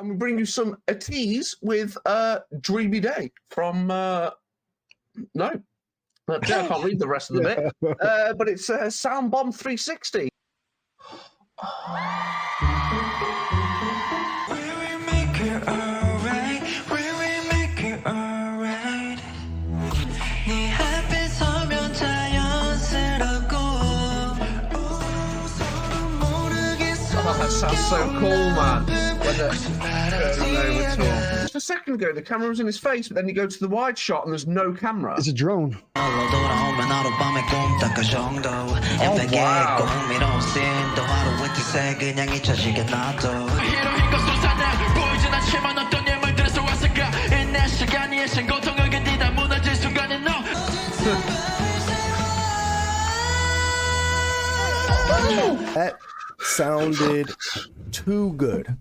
And we bring you some ATEEZ with Dreamy Day from no. I can't read the rest of the bit. But it's Sound Bomb 360. Oh, that sounds so cool, man. When just a second ago, the camera was in his face, but then you go to the wide shot and there's no camera. It's a drone. Oh, That sounded too good.